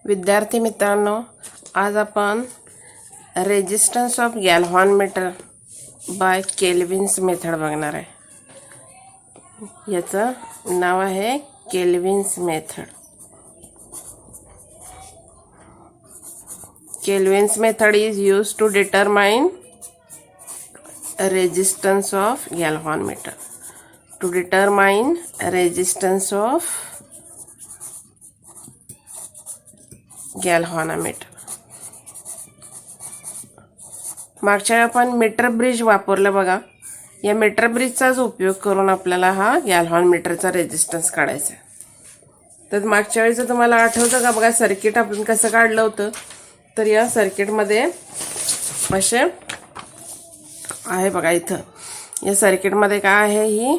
विद्यार्थी मित्रांनो, आज आपण resistance of galvanometer by Kelvin's method बघणार आहे. याचं नाव आहे Kelvin's method. Kelvin's method is used to determine resistance of galvanometer. To determine resistance of galvanometer. मागच्या आपण मीटर ब्रिज वापरलं बघा. या मीटर ब्रिजचाच उपयोग करून आपल्याला हा गॅल्व्हॅनोमीटरचा रेजिस्टन्स काढायचा आहे. तर मागच्या वेळेचं तुम्हाला आठवतं का बघा, सर्किट आपण कसं काढलं होतं. तर या सर्किटमध्ये असे आहे बघा. इथं या सर्किटमध्ये काय आहे, ही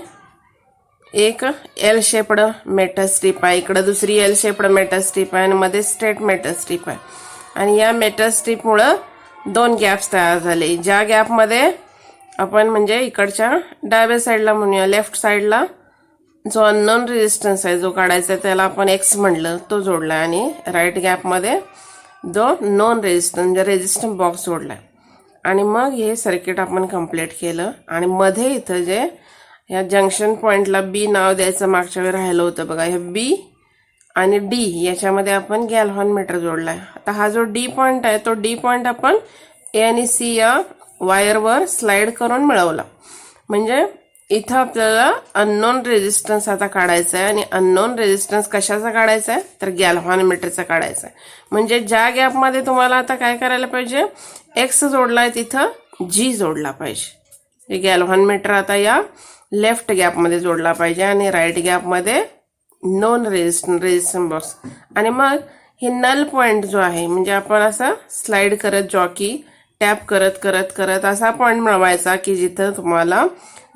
एक एल शेप्ड मेटल स्ट्रीप आहे, इकडे दुसरी एल शेप्ड मेटल स्ट्रीप आहे आणि मध्ये स्ट्रेट मेटल स्ट्रीप आहे. आणि या मेटल स्ट्रीपमुळं दोन गॅप्स तयार झाले. ज्या गॅपमध्ये आपण म्हणजे इकडच्या डाव्या साईडला म्हणूया, लेफ्ट साईडला जो अननोन रेजिस्टन्स आहे जो काढायचा आहे त्याला आपण एक्स म्हणलं, तो जोडला. आणि राईट गॅपमध्ये जो नॉन रेजिस्टन्स म्हणजे रेजिस्टन्स बॉक्स जोडला. आणि मग हे सर्किट आपण कंप्लीट केलं. आणि मध्ये इथं जे या जंक्शन पॉईंटला बी नाव द्यायचं मागच्या वेळी राहिलं होतं बघा, हे बी आणि डी याच्यामध्ये आपण गॅल्व्हॅनोमीटर जोडला आहे. आता हा जो डी पॉईंट आहे तो डी पॉईंट आपण ए आणि सी या वायरवर स्लाइड करून मिळवला. म्हणजे इथं आपल्याला अननोन रेजिस्टन्स आता काढायचा आहे. आणि अननोन रेजिस्टन्स कशाचा काढायचा आहे, तर गॅल्व्हॅनोमीटरचा काढायचा आहे. म्हणजे ज्या गॅपमध्ये तुम्हाला आता काय करायला पाहिजे, एक्स जोडला आहे तिथं जी जोडला पाहिजे. हे गॅल्व्हॅनोमीटर आता या लेफ्ट गॅपमध्ये जोडला पाहिजे आणि राईट गॅपमध्ये नॉन रेजिस्टन्स बॉक्स. आणि मग हे नल पॉईंट जो आहे, म्हणजे आपण असा स्लाइड करत जॉकी टॅप करत करत करत असा पॉईंट मिळवायचा की जिथं तुम्हाला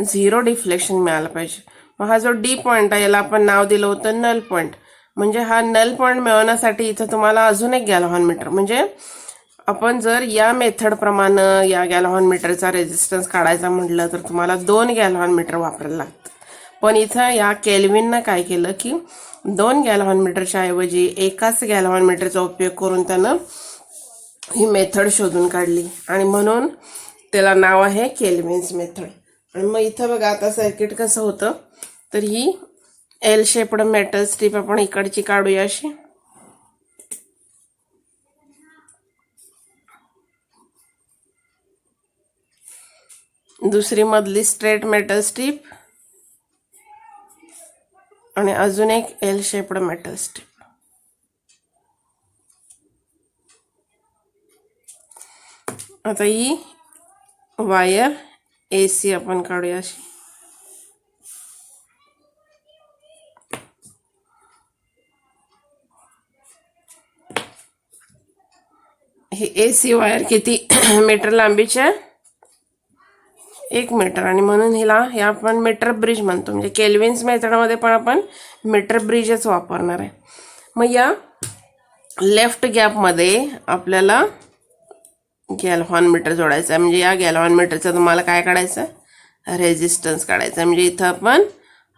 झिरो डिफ्लेक्शन मिळालं पाहिजे. मग हा जो डी पॉईंट आहे याला आपण नाव दिलं होतं नल पॉईंट. म्हणजे हा नल पॉईंट मिळवण्यासाठी इथं तुम्हाला अजून एक गॅल्व्हॅनोमीटर, म्हणजे आपण जर या मेथड प्रमाणे या गॅल्व्हॅनोमीटरचा रेजिस्टन्स काढायचा म्हटलं तर तुम्हाला दोन गॅल्व्हॅनोमीटर वापरायला लागतात. पण इथं या केल्विननं काय केलं की दोन गॅल्व्हॅनोमीटरच्या ऐवजी एकाच गॅल्व्हॅनोमीटरचा उपयोग करून त्यानं ही मेथड शोधून काढली. आणि म्हणून त्याला नाव आहे केल्विन्स मेथड. आणि मग इथं बघा आता सर्किट कसं होतं, तर ही एल शेप्ड मेटल स्ट्रीप आपण इकडची काढूया अशी. दुसरी मधली स्ट्रेट मेटल स्ट्रीप आणि अजून एक एल शेप्ड मेटल स्ट्रीप. आता ही वायर एसी आपण काढूया अशी. ही एसी वायर किती मीटर लांबीच्या, 1 मीटर. आणि म्हणून हिला या आपण मीटर ब्रिज म्हणतो. म्हणजे केल्विन्स मेथडमध्ये पण आपण मीटर ब्रिजच वापरणार आहे. मग या लेफ्ट गॅपमध्ये आपल्याला गॅल्व्हॅनोमीटर जोडायचं आहे. म्हणजे या गॅल्व्हॅनोमीटरचा तुम्हाला काय काढायचं आहे, रेजिस्टन्स काढायचा आहे. म्हणजे इथं आपण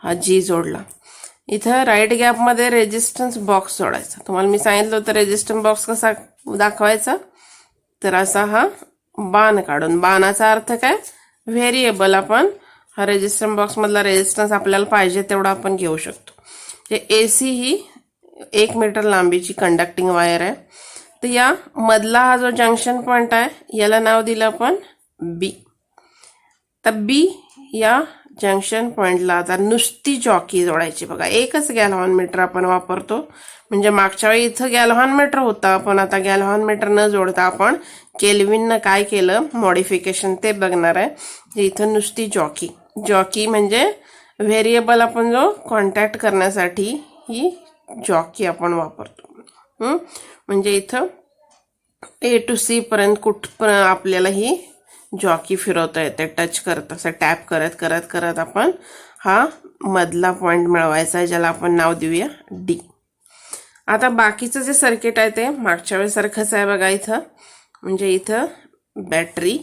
हा जी जोडला. इथं राईट गॅपमध्ये रेजिस्टन्स बॉक्स जोडायचा. तुम्हाला मी सांगितलं होतं रेजिस्टन्स बॉक्स कसा दाखवायचा, तर असा हा बाण काढून. बाणाचा अर्थ काय, व्हेरिएबल. आपण हा रेजिस्टन्स बॉक्समधला रेजिस्टन्स आपल्याला पाहिजे तेवढा आपण घेऊ शकतो. एसी ही 1 मीटर लांबीची कंडक्टिंग वायर आहे. तर या मधला हा जो जंक्शन पॉईंट आहे याला नाव दिलं आपण बी. तर बी या जंक्शन पॉईंटला आता नुसती जॉकी जोडायची बघा. एकच गॅल्व्हॅनोमीटर आपण वापरतो. म्हणजे मागच्या वेळी इथं गॅल्व्हॅनोमीटर होता, पण आता गॅल्व्हॅनोमीटर न जोडता आपण केल्विननं काय केलं मॉडिफिकेशन ते बघणार आहे. इथं नुसती जॉकी. जॉकी म्हणजे व्हेरिएबल आपण जो कॉन्टॅक्ट करण्यासाठी ही जॉकी आपण वापरतो. म्हणजे इथं ए टू सी पर्यंत कुठपर्यंत आपल्याला ही जॉकी फिरवता येते, टच करत असं टॅप करत करत करत आपण हा मधला पॉईंट मिळवायचा आहे, ज्याला आपण नाव देऊया डी. आता बाकीचं जे सर्किट आहे ते मागच्या वेळेसारखंच आहे बघा. इथं म्हणजे इथं बॅटरी,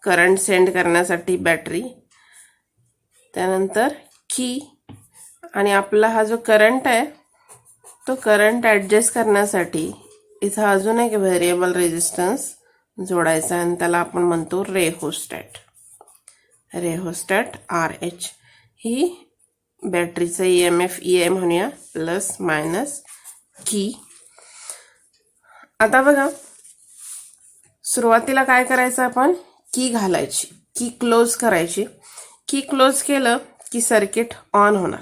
करंट सेंड करण्यासाठी बॅटरी, त्यानंतर की, आणि आपला हा जो करंट आहे तो करंट ॲडजस्ट करण्यासाठी इथं अजून एक व्हेरिएबल रेजिस्टन्स जोडायचा आणि त्याला आपण म्हणतो रेहोस्टॅट. रेहोस्टॅट RH. ही बॅटरीचं EMF EI म्हणूया प्लस मायनस की. आता बघा सुरुवातीला काय करायचं आपण की घालायची, की क्लोज करायची. की क्लोज केलं की सर्किट ऑन होणार.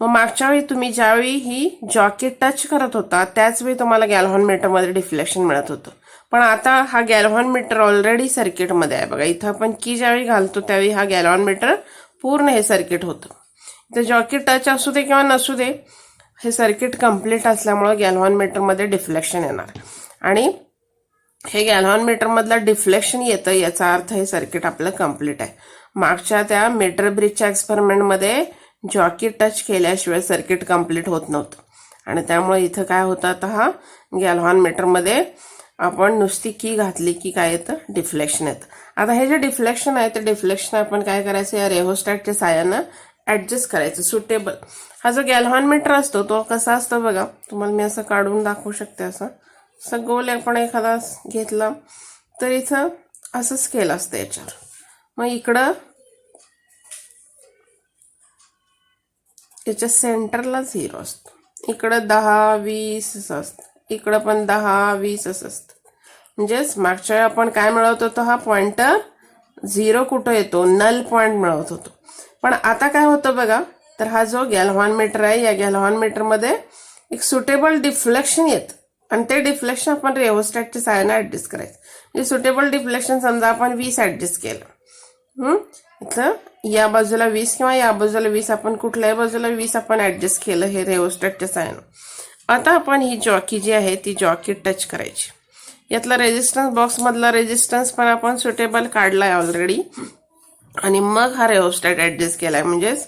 मग मागच्या वेळी तुम्ही ज्यावेळी ही जॉकी टच करत होता त्याच वेळी तुम्हाला गॅल्व्हॉन मीटरमध्ये डिफ्लेक्शन मिळत होतं. पण आता हा गॅल्व्हॉन मीटर ऑलरेडी सर्किटमध्ये आहे बघा. इथं आपण की ज्यावेळी घालतो त्यावेळी हा गॅल्व्हॉन मीटर पूर्ण हे सर्किट होतं. तर जॉकी टच असू दे किंवा नसू दे हे सर्किट कम्प्लीट असल्यामुळे गॅल्व्हॉन मीटरमध्ये डिफ्लेक्शन येणार आणि हे गॅल्व्हॉन मीटरमधलं डिफ्लेक्शन येतं याचा अर्थ हे सर्किट आपलं कम्प्लीट आहे. मागच्या त्या मीटर ब्रिजच्या एक्सपेरिमेंटमध्ये जॉकी टच केल्याशिवाय सर्किट कम्प्लीट होत नव्हतं आणि त्यामुळे इथं काय होतं आता हा गॅल्व्हॉन मीटरमध्ये आपण नुसती की घातली की काय येतं डिफ्लेक्शन येतं. आता हे जे डिफ्लेक्शन आहे ते डिफ्लेक्शन आपण काय करायचं या रेहोस्टॅटच्या साहाय्यानं ॲडजस्ट करायचं सुटेबल. हा जो गॅल्व्हॉन मीटर असतो तो कसा असतो बघा, तुम्हाला मी असं काढून दाखवू शकते. असं गोल आपण एखादा घेतला तर इथं असं स्केल असतं याच्यावर. मग इकडं याच्या सेंटरला 0 असतो, इकडं 10 20 असं असतं, इकडं पण 10 20 असं असतं. म्हणजेच मागच्या वेळी आपण काय मिळवत होतो हा पॉइंटर 0 कुठं येतो नल पॉइंट मिळवत होतो. पण आता काय होतं बघा, तर हा जो गॅल्व्हॉन मीटर आहे या गॅल्व्हॉन मीटरमध्ये एक सुटेबल डिफ्लेक्शन येतं आणि ते डिफ्लेक्शन आपण रेहोस्टॅटच्या साहाय्याने ॲडजस्ट करायचं. म्हणजे सुटेबल डिफ्लेक्शन समजा आपण 20 ॲडजस्ट केलं, इथं या बाजूला 20 किंवा या बाजूला 20 आपण कुठल्याही बाजूला 20 आपण ॲडजस्ट केलं हे रेहोस्टॅटच्या साहाय्यानं. आता आपण ही जॉकी जी आहे ती जॉकी टच करायची. यातला रेजिस्टन्स बॉक्समधला रेजिस्टन्स पण आपण सुटेबल काढलाय ऑलरेडी आणि मग हा रेहोस्टॅट ॲडजस्ट केलाय. म्हणजेच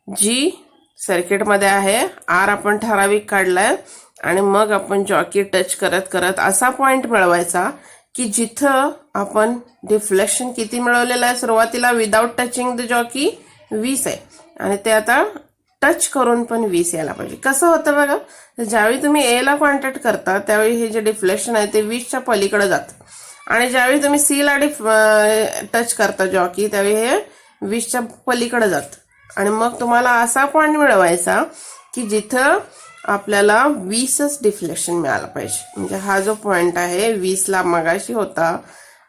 जी सर्किटमध्ये आहे आर आपण ठराविक काढलाय आणि मग आपण जॉकी टच करत करत असा पॉइंट मिळवायचा की जिथं आपण डिफ्लेक्शन किती मिळवलेलं आहे सुरुवातीला विदाउट टचिंग द जॉकी 20 आहे आणि ते आता टच करून पण 20 यायला पाहिजे. कसं होतं बघा, ज्यावेळी तुम्ही एला कॉन्टॅक्ट करता त्यावेळी हे जे डिफ्लेक्शन आहे ते 20च्या पलीकडे जातं आणि ज्यावेळी तुम्ही सीला टच करता जॉकी त्यावेळी हे 20च्या पलीकडे जातं आणि मग तुम्हाला असा पॉइंट मिळवायचा की जिथं आपल्याला 20च डिफ्लेक्शन मिळालं पाहिजे. म्हणजे हा जो पॉइंट आहे 20ला मगाशी होता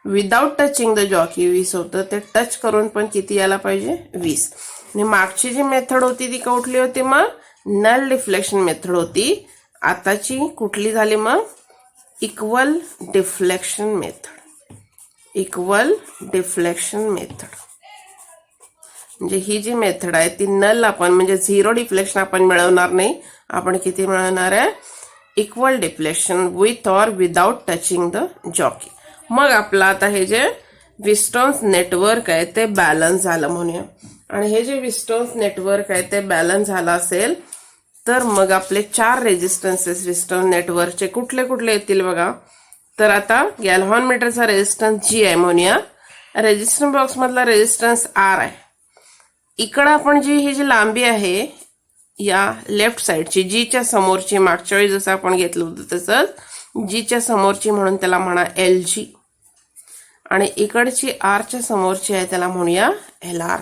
विदाउट टचिंग द जॉकी 20 होतं, ते टच करून पण किती यायला पाहिजे 20. आणि मागची जी मेथड होती ती कुठली होती मग नल डिफ्लेक्शन मेथड होती. आताची कुठली झाली मग equal deflection method. Equal deflection method म्हणजे ही जी मेथड आहे ती नल आपण म्हणजे 0 डिफ्लेक्शन आपण मिळवणार नाही, आपण किती मिळवणार आहे equal deflection with or without touching the jockey. मग आपलं आता हे जे विस्टोन्स नेटवर्क आहे ते बॅलन्स झालं म्हणूया. आणि हे जे विस्टोन्स नेटवर्क आहे ते बॅलन्स झालं असेल तर मग आपले 4 रेजिस्टन्सेस विस्टोन्स नेटवर्कचे कुठले कुठले येतील बघा. तर आता गॅल्व्हॉन मीटरचा रेजिस्टन्स जी आहे म्हणूया, रेजिस्टन्स बॉक्स मधला रेजिस्टन्स R आहे. इकडं आपण ही जी लांबी आहे या लेफ्ट साईडची जीच्या समोरची मागच्या वेळी जसं आपण घेतलं होतं तसंच जीच्या समोरची म्हणून त्याला म्हणा LG आणि इकडची आरच्या समोरची आहे त्याला म्हणूया LR.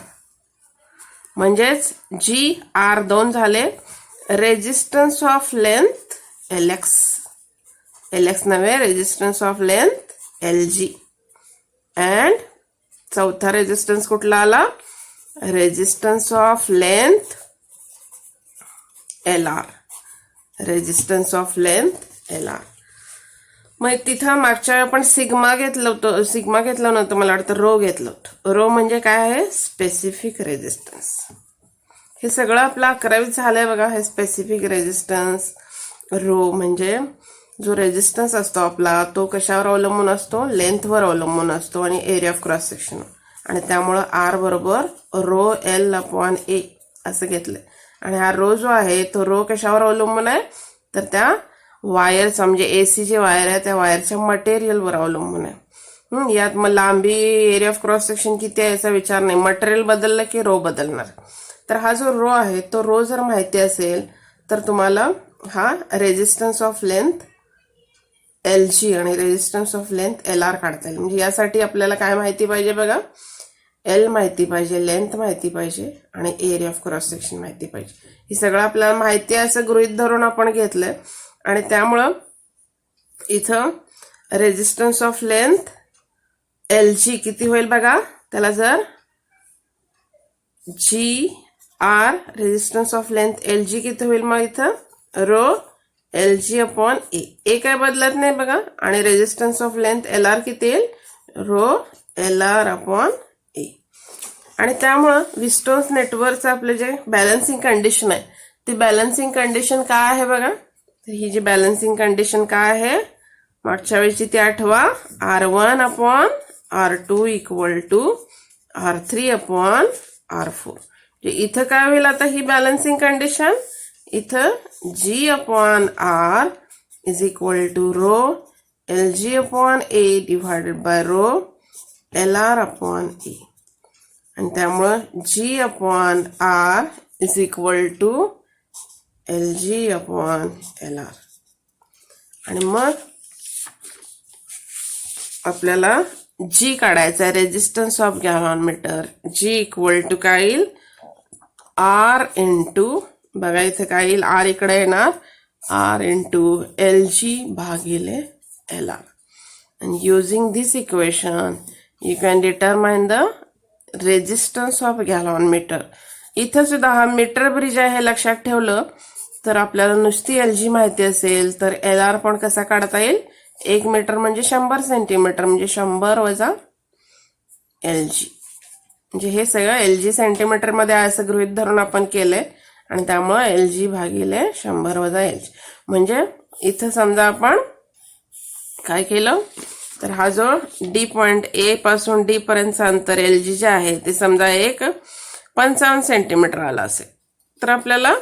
म्हणजेच जी R2 झाले रेजिस्टन्स ऑफ लेंथ LX नव्हे resistance of length LG and चौथा रेजिस्टन्स कुठला आला resistance of length LR. Resistance of length LR. मग तिथं मागच्या वेळी आपण सिग्मा घेतलं नव्हतं मला वाटतं रो घेतलं होतं. रो म्हणजे काय आहे स्पेसिफिक रेजिस्टन्स. हे सगळं आपलं 11वीत झालंय बघा. हे स्पेसिफिक रेजिस्टन्स रो म्हणजे जो रेजिस्टन्स असतो आपला तो कशावर अवलंबून असतो लेंथवर अवलंबून असतो आणि एरिया ऑफ क्रॉस सेक्शन आणि त्यामुळं R बरोबर रो L/A असं घेतलंय. आणि हा रो जो आहे तो रो कशावर अवलंबून आहे तर त्या वायरचा म्हणजे AC जे वायर आहे त्या वायरच्या मटेरियलवर अवलंबून आहे. यात मग लांबी एरिया ऑफ क्रॉस सेक्शन किती आहे याचा विचार नाही, मटेरियल बदललं की रो बदलणार. तर हा जो रो आहे तो रो जर माहिती असेल तर तुम्हाला हा रेजिस्टन्स ऑफ लेंथ LG आणि रेजिस्टन्स ऑफ लेंथ LR काढता येईल. म्हणजे यासाठी आपल्याला काय माहिती पाहिजे बघा, L माहिती पाहिजे, लेंथ माहिती पाहिजे आणि एरिया ऑफ क्रॉस सेक्शन माहिती पाहिजे. हे सगळं आपल्याला माहिती आहे असं गृहीत धरून आपण घेतलंय आणि त्यामुळं इथं रेजिस्टन्स ऑफ लेंथ LG किती होईल बघा, त्याला जर GR resistance of length LG किती होईल, मग इथं रो LG अपॉन ए काय बदलत नाही बघा, आणि रेजिस्टन्स ऑफ लेंथ LR किती येईल, रो LR अपॉन ए. आणि त्यामुळं विस्टोन्स नेटवर्कचं आपले जे बॅलन्सिंग कंडिशन आहे ती बॅलन्सिंग कंडिशन काय आहे बघा, तर ही जी बॅलन्सिंग कंडिशन काय आहे मागच्या वेळीची ती आठवा, R1 upon R2 equal to R3 upon R4. इथं काय होईल आता ही बॅलन्सिंग कंडिशन, इथं G upon R is equal to rho LG upon A divided by rho LR upon A. आणि त्यामुळं G upon R is equal to LG upon LR. आणि मग आपल्याला G काढायचा आहे, resistance of galvanometer. G equal to काय येईल, R into बघा इथे काय येईल, R इकडे येणार, R इंटू LG भागिले LR. And using this equation you can determine the resistance of galvanometer. इथं सुद्धा हा मीटर ब्रिज आहे हे लक्षात ठेवलं तर आपल्याला नुसती LG माहिती असेल तर LR पण कसा काढता येईल, 1 मीटर म्हणजे 100 सेंटीमीटर म्हणजे 100 वजा LG. म्हणजे हे सगळं LG सेंटीमीटर मध्ये आहे असं गृहीत धरून आपण केलंय आणि त्यामुळे LG भागिले 100 वजा LG. म्हणजे इथं समजा आपण काय केलं तर हा जो D पॉइंट A पासून D पर्यंतचं अंतर LG जे आहे ते समजा एक 55 सेंटीमीटर आला असेल तर आपल्याला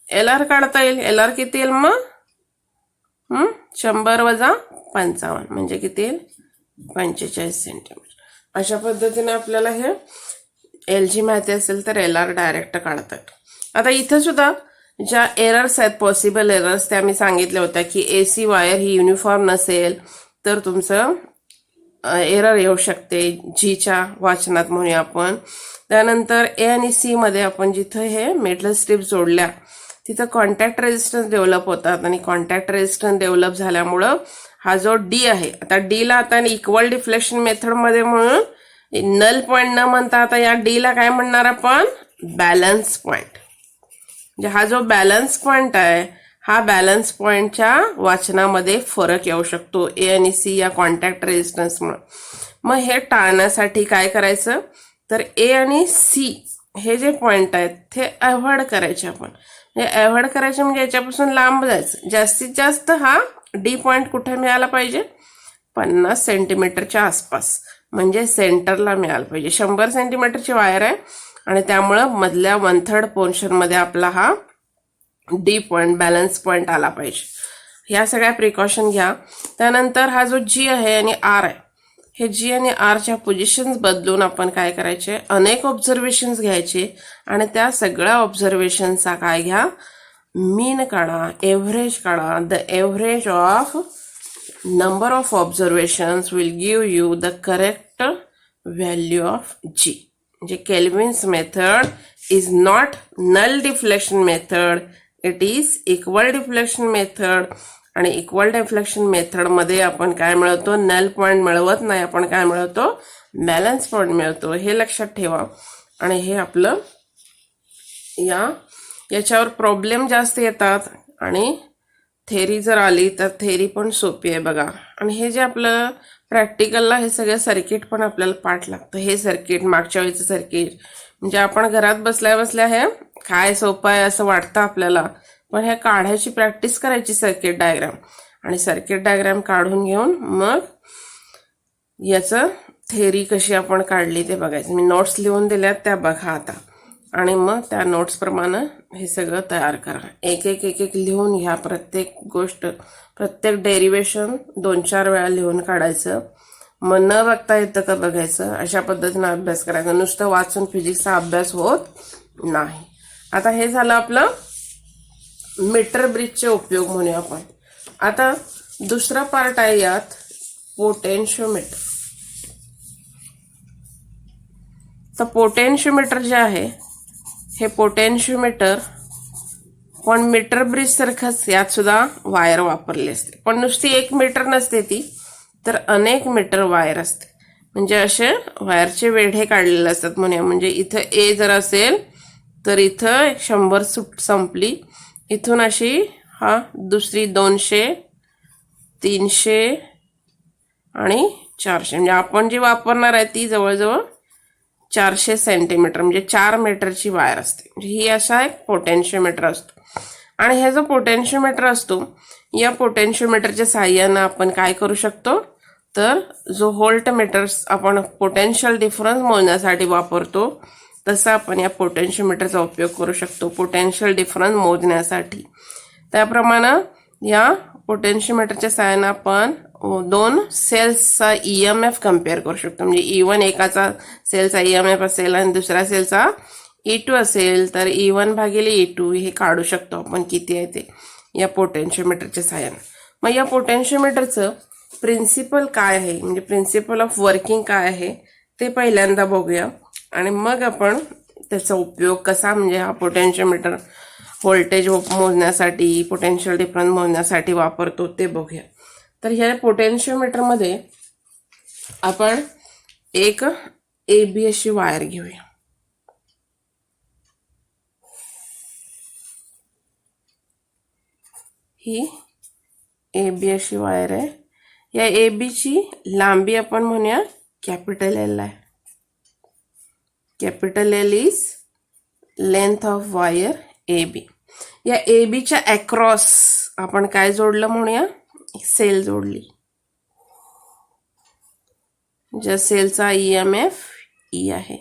LR काढता येईल. LR किती येईल मग 100 वजा 55 म्हणजे किती येईल 45 सेंटीमीटर. अशा पद्धतीने आपल्याला हे LG माहिती असेल तर LR डायरेक्ट काढतात. आता इथं सुद्धा ज्या एरर्स आहेत पॉसिबल एरर्स त्या मी सांगितल्या होत्या की AC वायर ही युनिफॉर्म नसेल तर तुमचं एरर येऊ शकते Gच्या वाचनात म्हणूया आपण. त्यानंतर A आणि C मध्ये आपण जिथं हे मेटल स्ट्रीप जोडल्या तिथं कॉन्टॅक्ट रेजिस्टन्स डेव्हलप होतात आणि कॉन्टॅक्ट रेजिस्टन्स डेव्हलप झाल्यामुळं हा जो D आहे आता D ला आता इक्वल डिफ्लेक्शन मेथड मध्ये म्हणून नल पॉइंट न म्हणता आता या D ला काय म्हणणार आपण, बॅलन्स पॉइंट. म्हणजे हा जो बॅलन्स पॉइंट आहे हा बॅलन्स पॉइंटच्या वाचनामध्ये फरक येऊ शकतो A आणि C या कॉन्टॅक्ट रेजिस्टन्समुळे. मग हे टाळण्यासाठी काय करायचं तर A आणि C हे जे पॉइंट आहेत ते अवॉइड करायचे आपण. अवॉइड करायचे म्हणजे याच्यापासून लांब जायचं. जास्तीत जास्त हा D पॉइंट कुठे मिळाला पाहिजे, 50 सेंटीमीटरच्या आसपास म्हणजे सेंटरला मिळाला पाहिजे. 100 सेंटीमीटरची वायर आहे आणि त्यामुळं मधल्या 1/3 पोर्शन मध्ये आपला हा D पॉइंट बॅलन्स पॉइंट आला पाहिजे. ह्या सगळ्या प्रिकॉशन घ्या. त्यानंतर हा जो G आहे आणि R आहे हे G आणि R च्या पोझिशन्स बदलून आपण काय करायचे, अनेक ऑब्झर्वेशन्स घ्यायचे आणि त्या सगळ्या ऑब्झर्वेशनचा काय घ्या, मीन काढा, एव्हरेज काढा. The average of number of observations will give you the correct value of G. म्हणजे Kelvin's method is not null deflection method, it is equal deflection method. आणि इक्वल डिफ्लेक्शन मेथड मध्ये आपण काय मिळवतो, नल पॉइंट मिळवत नाही, आपण काय मिळवतो, बॅलन्स पॉइंट मिळवतो. हे लक्षात ठेवा. आणि हे आपलं याच्यावर प्रॉब्लेम जास्त येतात आणि थेरी जर आली तर थेरी पण सोपी आहे बघा. आणि हे जे आपलं प्रॅक्टिकलला हे सगळं सर्किट पण आपल्याला पाठ लागतं. हे सर्किट मागच्या वेळीचं सर्किट म्हणजे आपण घरात बसल्या बसल्या हे काय सोपं आहे असं वाटतं आपल्याला, पण हे काढायची प्रॅक्टिस करायची सर्किट डायग्राम. आणि सर्किट डायग्राम काढून घेऊन मग याचं थेरी कशी आपण काढली ते बघायचं. मी नोट्स लिहून दिल्यात त्या बघा आता आणि मग त्या नोट्स प्रमाणे हे सगळं तयार करा. एक एक लिहून घ्या. प्रत्येक गोष्ट प्रत्येक डेरिवेशन 2-4 वेळा लिहून काढायचं. मग न बघता येतं का बघायचं. अशा पद्धतीने अभ्यास करायचा. नुसतं वाचून फिजिक्सचा अभ्यास होत नाही. आता हे झालं आपलं मीटर ब्रिजचे उपयोग म्हणूया आपण. आता दुसरा पार्ट आहे यात पोटेन्शियोमीटर. तर पोटेन्शियोमीटर जे आहे हे पोटेन्शियोमीटर पण मीटर ब्रिज सारखंच यात सुद्धा वायर वापरली असते, पण नुसती 1 मीटर नसते ती, तर अनेक मीटर वायर असते. म्हणजे असे वायरचे वेढे काढलेले असतात म्हणूया. म्हणजे इथं ए जर असेल तर इथं 100 संपली, इथून अशी हा दुसरी 200, 300 आणि 400. म्हणजे आपण जी वापरणार आहे ती जवळजवळ 400 सेंटीमीटर म्हणजे 4 मीटरची वायर असते. म्हणजे ही असा एक पोटेन्शियोमीटर असतो. आणि हे जो पोटेन्शियोमीटर असतो, या पोटेन्शियोमीटरच्या साहाय्यानं आपण काय करू शकतो, तर जो व्होल्ट मीटर आपण पोटेन्शियल डिफरन्स मोजण्यासाठी वापरतो, तसा आपण या पोटेन्शियोमीटरचा उपयोग करू शकतो पोटेन्शियल डिफरन्स मोजण्यासाठी. त्याप्रमाणे या पोटेन्शियोमीटरच्या साहाय्यानं आपण 2 सेल्सचा EMF कम्पेअर करू शकतो. म्हणजे E1 एकाचा सेलचा EMF असेल आणि दुसऱ्या सेलचा E2 असेल, तर E1 भागिले E2 हे काढू शकतो आपण किती आहे ते या पोटेन्शियोमीटरच्या साहाय्यानं. मग या पोटेन्शियोमीटरचं प्रिन्सिपल काय आहे, म्हणजे प्रिन्सिपल ऑफ वर्किंग काय आहे ते पहिल्यांदा बघूया, आणि मग आपण त्याचा उपयोग कसा, म्हणजे हा पोटेन्शियोमीटर व्होल्टेज मोजण्यासाठी, पोटेन्शियल डिफरन्स मोजण्यासाठी वापरतो ते बघूया. तर ह्या पोटेन्शियोमीटरमध्ये आपण एक AB अशी वायर घेऊया. ही AB अशी वायर आहे. या ABची लांबी आपण म्हणूया कॅपिटल L आहे. Capital L is length of wire AB. या ABच्या अक्रॉस आपण काय जोडलं म्हणूया, सेल जोडली. ज्या सेलचा EMF E आहे,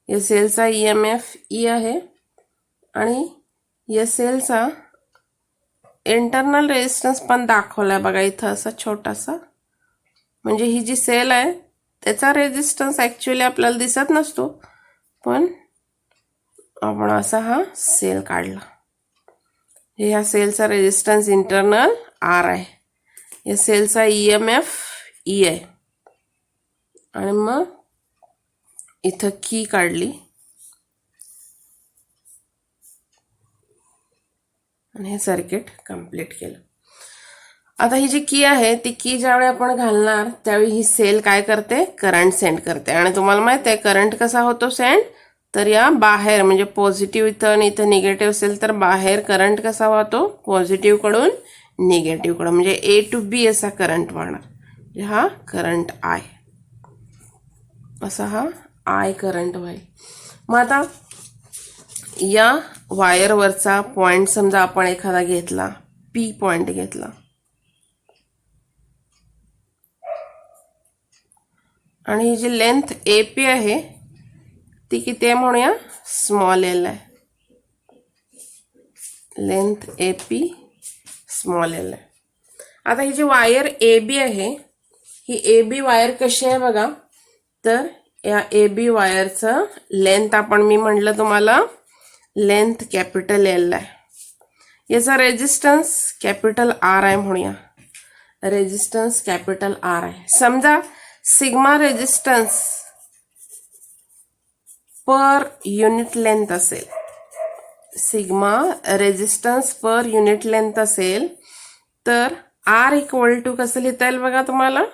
या सेलचा EMF E आहे, आणि या सेलचा इंटरनल रेजिस्टन्स पण दाखवलाय बघा इथं असा छोटासा. म्हणजे ही जी सेल आहे त्याचा रेजिस्टन्स ॲक्च्युअली आपल्याला दिसत नसतो, पण आपण असा हा सेल काढला. ह्या सेलचा रेजिस्टन्स इंटरनल R आहे, या सेलचा EMF E आहे, आणि मग इथं की काढली आणि हे सर्किट कंप्लीट केलं. आता ही जी की आहे ती की ज्यावेळी आपण घालणार त्यावेळी ही सेल काय करते, करंट सेंड करते. आणि तुम्हाला माहित आहे करंट कसा होतो सेंड, तर या बाहेर म्हणजे पॉझिटिव्ह इथं आणि इथं निगेटिव्ह असेल तर बाहेर करंट कसा वाहतो, पॉझिटिव्ह कडून निगेटिव्ह कडे, म्हणजे A to B असा करंट वाहणार. हा करंट I, असा हा I करंट वाहील. मग आता या वायरवरचा पॉइंट समजा आपण एखादा घेतला, P पॉइंट घेतला, आणि ही जी लेंथ AP आहे ती किती आहे म्हणूया, स्मॉल l आहे. लेंथ AP स्मॉल l आहे. आता ही जी वायर AB आहे ही AB वायर कशी आहे बघा, तर या AB वायरचं लेंथ आपण मी म्हटलं तुम्हाला लेंथ कॅपिटल L आहे. याचा रेजिस्टन्स कॅपिटल R आहे म्हणूया, रेजिस्टन्स कॅपिटल R आहे. समजा sigma resistance per unit length असेल, sigma resistance per unit length असेल, तर R इक्वल टू कसं लिहिता येईल बघा तुम्हाला,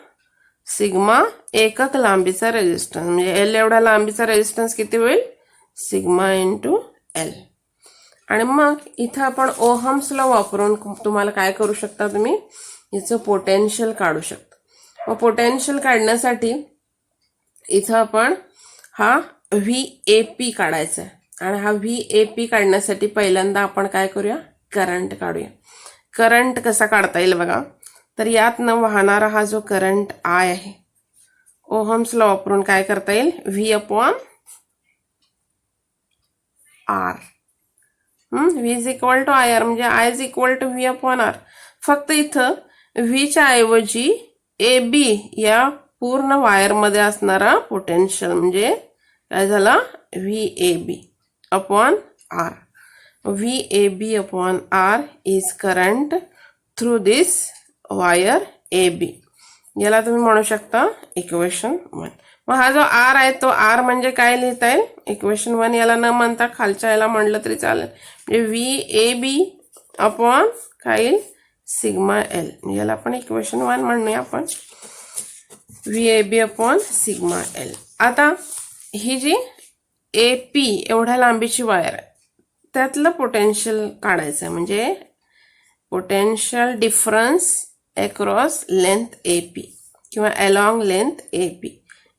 सिग्मा एकक लांबीचा रेजिस्टन्स, म्हणजे L एवढा लांबीचा रेजिस्टन्स किती होईल, सिग्मा इंटू L. आणि मग इथं आपण ओहम्स लॉ वापरून तुम्हाला काय करू शकता, तुम्ही याचं पोटेन्शियल काढू शकता. मग पोटेन्शियल काढण्यासाठी इथं आपण हा VAP काढायचा आहे, आणि हा VAP काढण्यासाठी पहिल्यांदा आपण काय करूया, करंट काढूया. करंट कसा काढता येईल बघा, तर यातनं वाहणारा हा जो करंट I आहे, ओहम्स लॉ वापरून काय करता येईल, V upon R. V is equal to IR, म्हणजे I is equal to V upon R. फक्त इथं Vच्या ऐवजी AB या पूर्ण वायरमध्ये असणारा पोटेन्शियल म्हणजे काय झाला, VAB upon R. VAB upon R is current through this wire AB. याला तुम्ही म्हणू शकता इक्वेशन 1. मग हा जो R आहे तो R म्हणजे काय लिहिता येईल इक्वेशन 1 याला न म्हणता खालच्या याला म्हणलं तरी चालेल. म्हणजे VAB अपॉन काय येईल सिग्मा L. याला आपण इक्वेशन 1 म्हणूया आपण VAB अपॉन सिग्मा L. आता ही जी AP एवढ्या लांबीची वायर आहे त्यातलं पोटेन्शियल काढायचं आहे. म्हणजे potential difference across length AP किंवा along length AP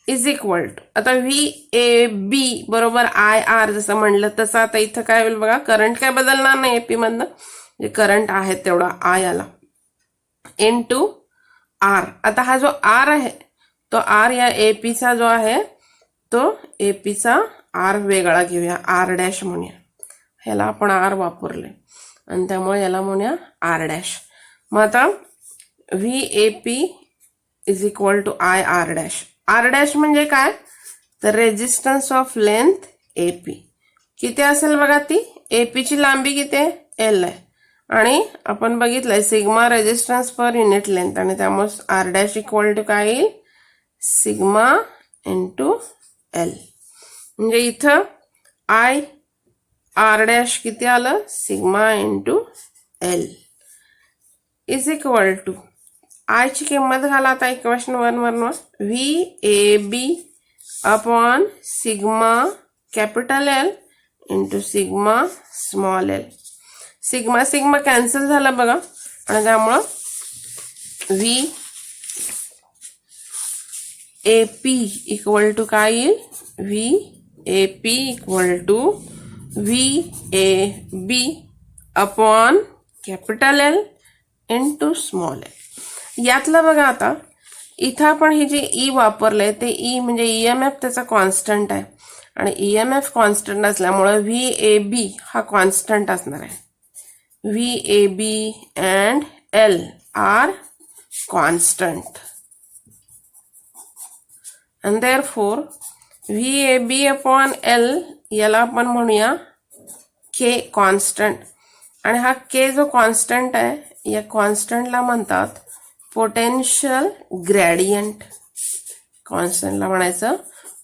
is equal to, आता VAB बरोबर IR जसं म्हणलं तसं आता इथं काय होईल बघा, करंट काय बदलणार नाही AP मधनं, जे करंट आहे तेवढा I आला इनटू R. आता हा जो R आहे तो R या AP चा जो आहे तो AP चा R वेगळा घेऊया, R डॅश म्हणूया. ह्याला आपण R वापरले आणि त्यामुळे याला म्हणूया R डॅश. मग आता VAP is equal to IR dash. R dash म्हणजे काय तर रेजिस्टन्स ऑफ लेंथ AP किती असेल बघा, ती AP ची लांबी किती आहे L आहे आणि आपण बघितलंय sigma resistance per unit length आणि त्यामुळे R डॅश इक्वल टू काय येईल सिग्मा इंटू L. म्हणजे इथं IR डॅश किती आलं sigma into L is equal to I ची किंमत घाला आता इक्वेशन 1 वरनं VAB upon sigma capital L into sigma small L. Sigma sigma cancel झाला बघा आणि त्यामुळं VAP इक्वल टू काय येईल VAP equal to VAB upon capital L into small L. यातलं बघा आता इथं आपण हे जे E वापरलंय ते E म्हणजे EMF त्याचा कॉन्स्टंट आहे आणि EMF कॉन्स्टंट असल्यामुळं VAB हा कॉन्स्टंट असणार आहे. VAB and L are constant and therefore VAB upon L याला आपण म्हणूया K कॉन्स्टंट आणि हा K जो कॉन्स्टंट आहे या कॉन्स्टंटला म्हणतात पोटेन्शियल ग्रेडियंट. कॉन्स्टंटला म्हणायचं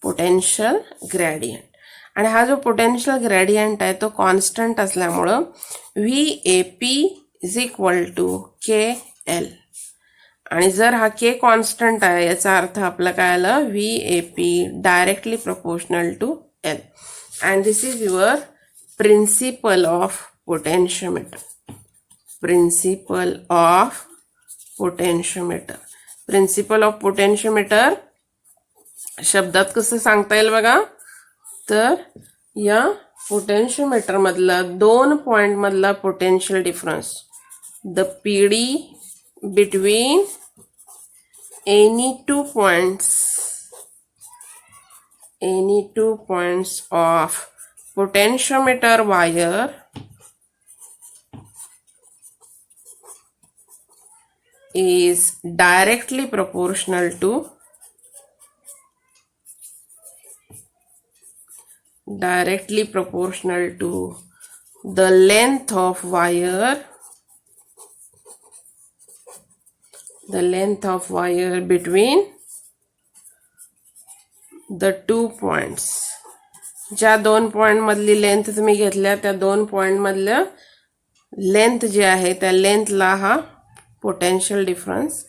पोटेन्शियल ग्रेडियंट आणि हा जो पोटेन्शियल ग्रेडियंट आहे तो कॉन्स्टंट असल्यामुळं VAP is equal to KL आणि जर हा K कॉन्स्टंट आहे याचा अर्थ आपलं काय आलं VAP directly proportional to L and this is your principle of potentiometer. Principle of potentiometer. Principle of potentiometer शब्दात कसं सांगता येईल बघा, तर या पोटेन्शियोमीटर मधला 2 पॉइंट मधला potential difference the PD between any two points of potentiometer wire is directly proportional to the length of wire between the 2 points. ज्या 2 पॉइंट मधली लेंथ तुम्ही घेतल्या त्या 2 पॉइंट मधल्या लेंथ जे आहे त्या लेंथला हा पोटेन्शियल डिफरन्स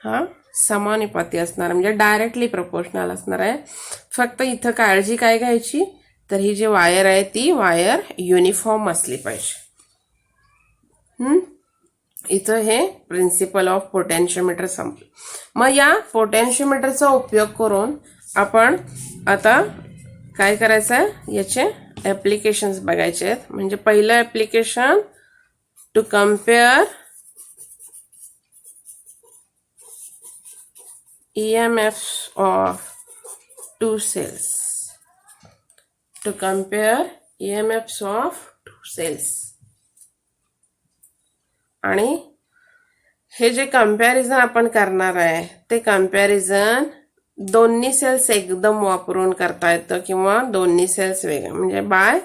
हा समानुपाती असणार म्हणजे डायरेक्टली प्रोपोर्शनल असणार आहे. फक्त इथं काळजी काय घ्यायची तर ही जी वायर आहे ती वायर युनिफॉर्म असली पाहिजे. इथं हे प्रिन्सिपल ऑफ पोटेन्शियोमीटर संपलं. मग या पोटेन्शियोमीटरचा उपयोग करून आपण आता काय करायचं आहे याचे ॲप्लिकेशन्स बघायचे आहेत. म्हणजे पहिलं application to compare EMFs of two cells. To compare EMFs of two cells. आणि हे जे कंपॅरिझन आपण करणार आहे ते कंपॅरिझन दोन्ही सेल्स एकदम वापरून करता येतं किंवा दोन्ही सेल्स वेगळे म्हणजे बाय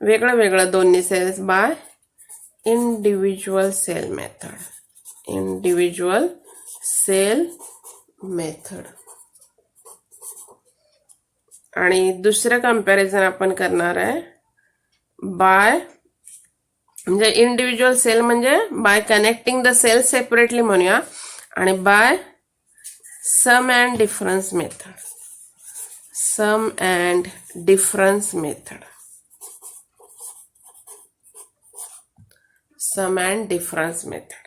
वेगळं वेगळं दोन्ही cells by individual cell method. Individual cell method. आणि दुसरं कंपॅरिझन आपण करणार आहे बाय, म्हणजे इंडिव्हिज्युअल सेल म्हणजे by connecting the cell separately म्हणूया, आणि by sum and difference method. Sum and difference method. Sum and difference method.